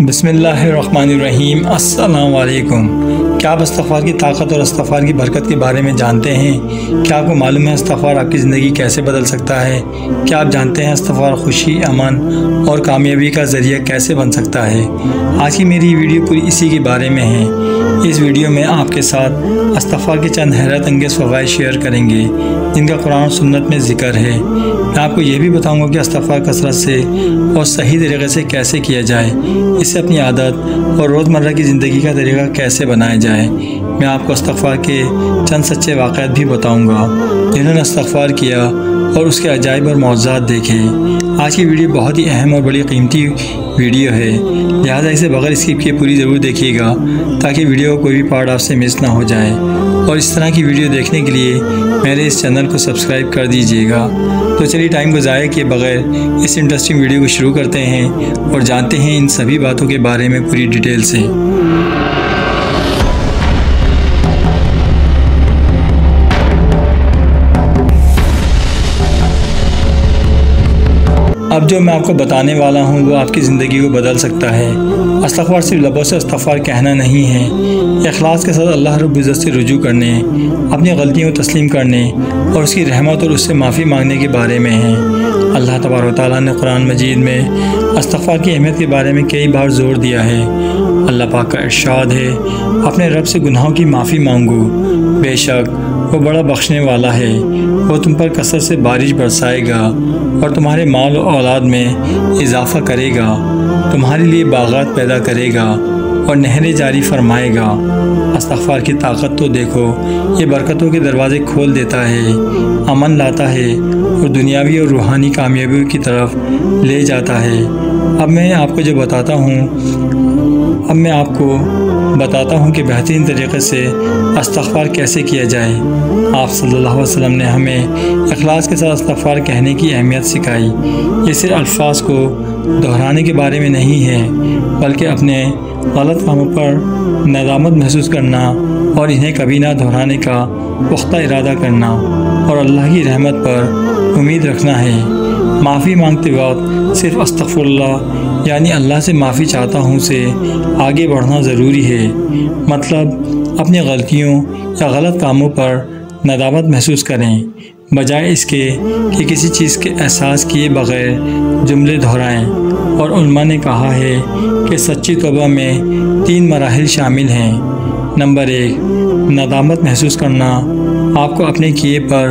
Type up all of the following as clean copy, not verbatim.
बिस्मिल्लाहिर्रहमानिर्रहीम। अस्सलाम वालेकुम। क्या आप इस्तिग़फ़ार की ताकत और इस्तिग़फ़ार की बरकत के बारे में जानते हैं? क्या आपको मालूम है इस्तिग़फ़ार आपकी ज़िंदगी कैसे बदल सकता है? क्या आप जानते हैं इस्तिग़फ़ार खुशी, अमन और कामयाबी का ज़रिया कैसे बन सकता है? आज की मेरी वीडियो पूरी इसी के बारे में है। इस वीडियो में आपके साथ इस्तिग़फ़ार के चंद हैरत अंगेज़ फ़वाइद शेयर करेंगे जिनका कुरान और सुन्नत में ज़िक्र है। मैं आपको ये भी बताऊंगा कि इस्तिग़फ़ार कसरत से और सही तरीके से कैसे किया जाए, इससे अपनी आदत और रोज़मर्रा की ज़िंदगी का तरीका कैसे बनाया जाए। मैं आपको इस्तिग़फ़ार के चंद सच्चे वाक़यात भी बताऊंगा जिन्होंने इस्तिग़फ़ार किया और उसके अजाइब और मौज़ात देखे। आज की वीडियो बहुत ही अहम और बड़ी कीमती वीडियो है, लिहाजा इसे बगैर स्किप किए पूरी ज़रूर देखिएगा ताकि वीडियो का कोई भी पार्ट आपसे मिस ना हो जाए। और इस तरह की वीडियो देखने के लिए मेरे इस चैनल को सब्सक्राइब कर दीजिएगा। तो चलिए टाइम को ज़ाया किए बगैर इस इंटरेस्टिंग वीडियो को शुरू करते हैं और जानते हैं इन सभी बातों के बारे में पूरी डिटेल से। अब जो मैं आपको बताने वाला हूँ वो आपकी ज़िंदगी को बदल सकता है। इस्तिग़फ़ार सिर्फ लबों से इस्तिग़फ़ार कहना नहीं है, इखलास के साथ अल्लाह रब्बुल इज़्ज़त से रुजू करने, अपनी गलतियों को तस्लीम करने और उसकी रहमत और उससे माफ़ी मांगने के बारे में है। अल्लाह तबारक व तआला ने कुरान मजीद में इस्तिग़फ़ार की अहमियत के बारे में कई बार ज़ोर दिया है। अल्लाह पाक का इरशाद है, अपने रब से गुनाहों की माफ़ी मांगो, बेशक वो बड़ा बख्शने वाला है। वो तुम पर कसरत से बारिश बरसाएगा और तुम्हारे माल और औलाद में इजाफ़ा करेगा, तुम्हारे लिए बागात पैदा करेगा और नहरें जारी फरमाएगा। इस्तिग़फ़ार की ताकत तो देखो, ये बरकतों के दरवाज़े खोल देता है, अमन लाता है और दुनियावी और रूहानी कामयाबियों की तरफ ले जाता है। अब मैं आपको बताता हूँ कि बेहतरीन तरीक़े से इस्तिग़फ़ार कैसे किया जाए। आप सल्लल्लाहु अलैहि वसल्लम ने हमें इखलास के साथ इस्तिग़फ़ार कहने की अहमियत सिखाई। ये सिर्फ अल्फाज को दोहराने के बारे में नहीं है, बल्कि अपने गलत कामों पर नदामत महसूस करना और इन्हें कभी ना दोहराने का पुख्ता इरादा करना और अल्लाह की रहमत पर उम्मीद रखना है। माफ़ी मांगते वक्त सिर्फ अस्तग़फ़िरुल्लाह यानी अल्लाह से माफ़ी चाहता हूँ से आगे बढ़ना ज़रूरी है। मतलब अपनी गलतियों या गलत कामों पर नदामत महसूस करें, बजाय इसके कि किसी चीज़ के एहसास किए बग़ैर जुमले दोहराएं। और उलमा ने कहा है कि सच्ची तौबा में 3 मराहिल शामिल हैं। नंबर 1, नदामत महसूस करना। आपको अपने किए पर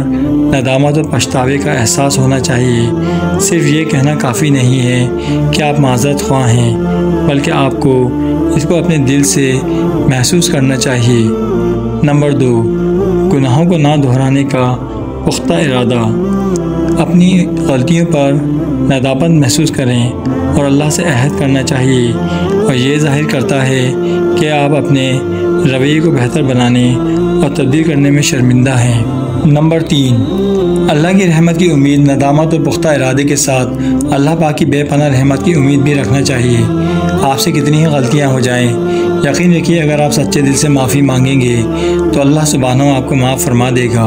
नदामत और पछतावे का एहसास होना चाहिए। सिर्फ ये कहना काफ़ी नहीं है कि आप माज़रत ख़्वाह हैं, बल्कि आपको इसको अपने दिल से महसूस करना चाहिए। नंबर 2, गुनाहों को ना दोहराने का पुख्ता इरादा। अपनी गलतियों पर नदामत महसूस करें और अल्लाह से अहद करना चाहिए, और ये ज़ाहिर करता है कि आप अपने रवैये को बेहतर बनाने और तब्दील करने में शर्मिंदा हैं। नंबर 3, अल्लाह की रहमत की उम्मीद। नदामत और पुख्ता इरादे के साथ अल्लाह पाक की बेपनाह रहमत की उम्मीद भी रखना चाहिए। आपसे कितनी ही गलतियाँ हो जाएं, यकीन रखिए अगर आप सच्चे दिल से माफ़ी मांगेंगे तो अल्लाह सुब्हानहू आपको माफ़ फरमा देगा।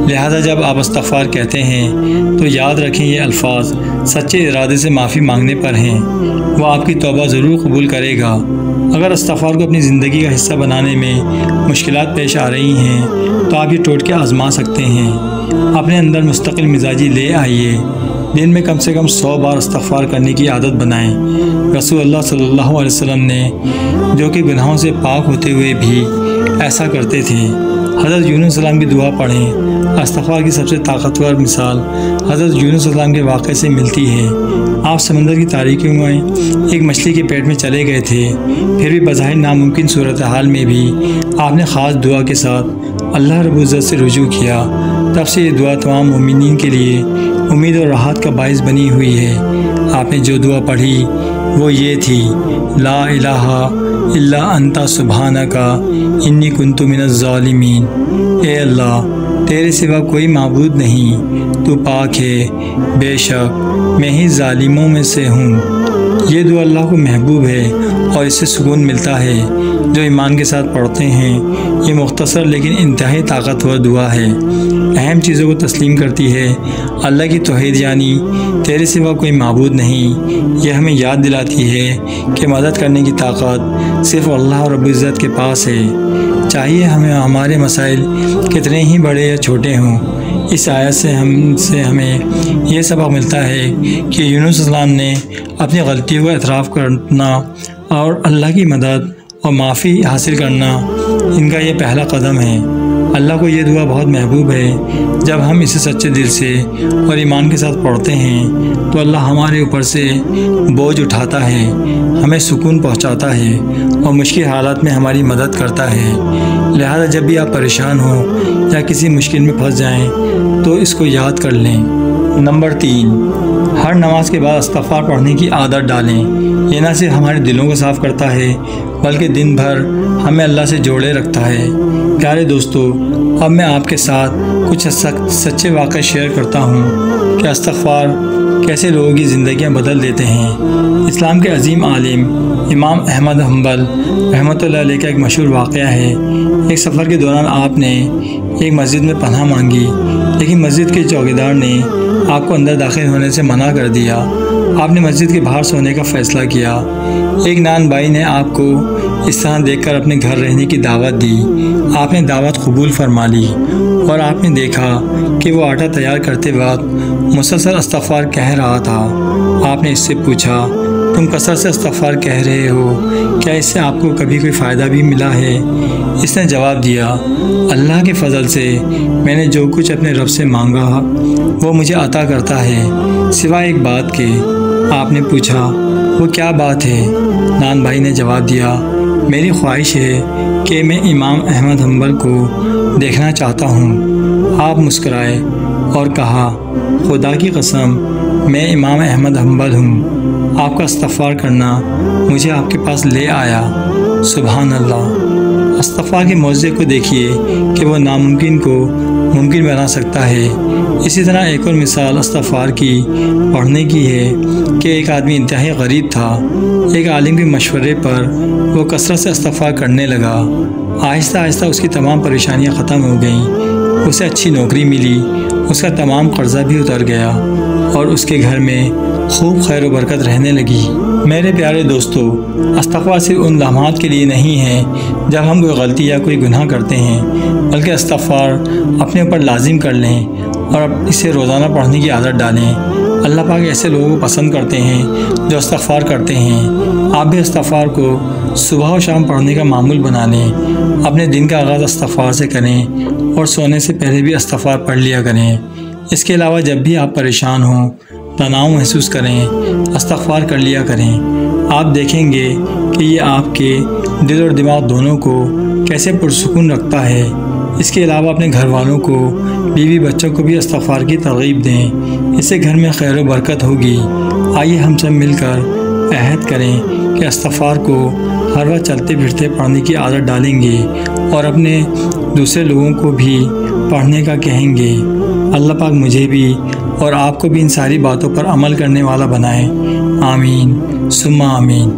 लिहाजा जब आप इस्तिग़फ़ार कहते हैं तो याद रखें ये अल्फाज सच्चे इरादे से माफ़ी मांगने पर हैं। वह आपकी तौबा ज़रूर कबूल करेगा। अगर इस्तिग़फ़ार को अपनी ज़िंदगी का हिस्सा बनाने में मुश्किलात पेश आ रही हैं तो आप ये टोटके आज़मा सकते हैं। अपने अंदर मुस्तकिल मिजाजी ले आइए। दिन में कम से कम 100 बार इस्तिग़फ़ार करने की आदत बनाएं। रसूलुल्लाह सल्लल्लाहु अलैहि वसल्लम ने, जो कि गुनाहों से पाक होते हुए भी ऐसा करते थे। हज़रत यूनुस सलाम की दुआ पढ़ें। इस्तिग़फ़ार की सबसे ताकतवर मिसाल हज़रत यूनुस सलाम के वाक़े से मिलती है। आप समंदर की तारीकियों में एक मछली के पेट में चले गए थे, फिर भी बज़ाहिर नामुमकिन सूरत हाल में भी आपने ख़ास दुआ के साथ अल्लाह रब्बुल इज़्ज़त से रुजू किया। तब से ये दुआ तमाम मोमिनीन के लिए उम्मीद और राहत का बाइस बनी हुई है। आपने जो दुआ पढ़ी वो ये थी, ला इलाहा इल्ला अंता सुब्हानका इन्नी कुन्तु मिनज़ ज़ालिमीन। ए अल्लाह, तेरे सिवा कोई माबूद नहीं, तू पाक है, बेशक मैं ही ज़ालिमों में से हूँ। ये दुआ अल्लाह को महबूब है और इससे सुकून मिलता है। जो ईमान के साथ पढ़ते हैं ये मुख्तसर लेकिन इंतहाई ताकतवर दुआ है। अहम चीज़ों को तस्लीम करती है। अल्लाह की तौहीद यानी तेरे सिवा कोई माबूद नहीं। यह हमें याद दिलाती है कि मदद करने की ताकत सिर्फ़ अल्लाह रब्बुल इज़्ज़त के पास है। चाहिए हमें हमारे मसाइल कितने ही बड़े या छोटे हों। इस आयत से हमें यह सबक मिलता है कि यूनुस अलैहिस्सलाम ने अपनी गलतियों को एतराफ़ करना और अल्लाह की मदद और माफ़ी हासिल करना इनका ये पहला कदम है। अल्लाह को ये दुआ बहुत महबूब है। जब हम इसे सच्चे दिल से और ईमान के साथ पढ़ते हैं तो अल्लाह हमारे ऊपर से बोझ उठाता है, हमें सुकून पहुंचाता है और मुश्किल हालात में हमारी मदद करता है। लिहाजा जब भी आप परेशान हो या किसी मुश्किल में फंस जाएं तो इसको याद कर लें। नंबर 3, हर नमाज के बाद इस्तिग़फ़ार पढ़ने की आदत डालें। ये न सिर्फ हमारे दिलों को साफ़ करता है बल्कि दिन भर हमें अल्लाह से जोड़े रखता है। प्यारे दोस्तों, अब मैं आपके साथ कुछ सच्चे वाक़े शेयर करता हूँ कि इस्तिग़फ़ार कैसे लोगों की ज़िंदगियाँ बदल देते हैं। इस्लाम के अजीम आलिम इमाम अहमद हम्बल रहमतुल्लाह अलैह का एक मशहूर वाक़या है। एक सफ़र के दौरान आपने एक मस्जिद में पनाह मांगी, लेकिन मस्जिद के चौकीदार ने आपको अंदर दाखिल होने से मना कर दिया। आपने मस्जिद के बाहर सोने का फ़ैसला किया। एक नान भाई ने आपको इस तरह देखकर अपने घर रहने की दावत दी। आपने दावत कबूल फरमा ली और आपने देखा कि वो आटा तैयार करते वक्त मुसलसल इस्तिग़फ़ार कह रहा था। आपने इससे पूछा, तुम कसरत से इस्तिग़फ़ार कह रहे हो, क्या इससे आपको कभी कोई फ़ायदा भी मिला है? इसने जवाब दिया, अल्लाह के फ़ज़ल से मैंने जो कुछ अपने रब से मांगा वो मुझे अता करता है, सिवाय एक बात के। आपने पूछा, वो क्या बात है? नान भाई ने जवाब दिया, मेरी ख्वाहिश है कि मैं इमाम अहमद हम्बल को देखना चाहता हूँ। आप मुस्कुराए और कहा, खुदा की कसम मैं इमाम अहमद हम्बल हूँ। आपका इस्तिग़फ़ार करना मुझे आपके पास ले आया। सुभान अल्लाह। इस्तिग़फ़ार के मौज़े को देखिए कि वो नामुमकिन को मुमकिन बना सकता है। इसी तरह एक और मिसाल इस्तिग़फ़ार की पढ़ने की है कि एक आदमी इंतहाई गरीब था। एक आलिम के मशवरे पर वो कसरत से इस्तिग़फ़ार करने लगा। आहिस्ता आहिस्ता उसकी तमाम परेशानियाँ ख़त्म हो गईं। उसे अच्छी नौकरी मिली, उसका तमाम कर्ज़ा भी उतर गया और उसके घर में खूब खैर व बरकत रहने लगी। मेरे प्यारे दोस्तों, इस्तिग़फ़ार सिर्फ उन लम्हात के लिए नहीं है जब हम कोई गलती या कोई गुनाह करते हैं, बल्कि इस्तिग़फ़ार अपने ऊपर लाजिम कर लें और अब इसे रोज़ाना पढ़ने की आदत डालें। अल्लाह पाक ऐसे लोगों को पसंद करते हैं जो इस्तिग़फ़ार करते हैं। आप भी इस्तिग़फ़ार को सुबह और शाम पढ़ने का मामूल बना लें। अपने दिन का आगाज़ इस्तिग़फ़ार से करें और सोने से पहले भी इस्तिग़फ़ार पढ़ लिया करें। इसके अलावा जब भी आप परेशान हों, तनाव महसूस करें, इस्तिग़फ़ार कर लिया करें। आप देखेंगे कि ये आपके दिल और दिमाग दोनों को कैसे पुरसुकून रखता है। इसके अलावा अपने घर वालों को, बीवी बच्चों को भी इस्तिग़फ़ार की तरग़ीब दें। इससे घर में खैर व बरकत होगी। आइए हम सब मिलकर अहद करें कि इस्तिग़फ़ार को हर वक्त चलते फिरते पढ़ने की आदत डालेंगे और अपने दूसरे लोगों को भी पढ़ने का कहेंगे। अल्लाह पाक मुझे भी और आपको भी इन सारी बातों पर अमल करने वाला बनाए। आमीन सुम्मा आमीन।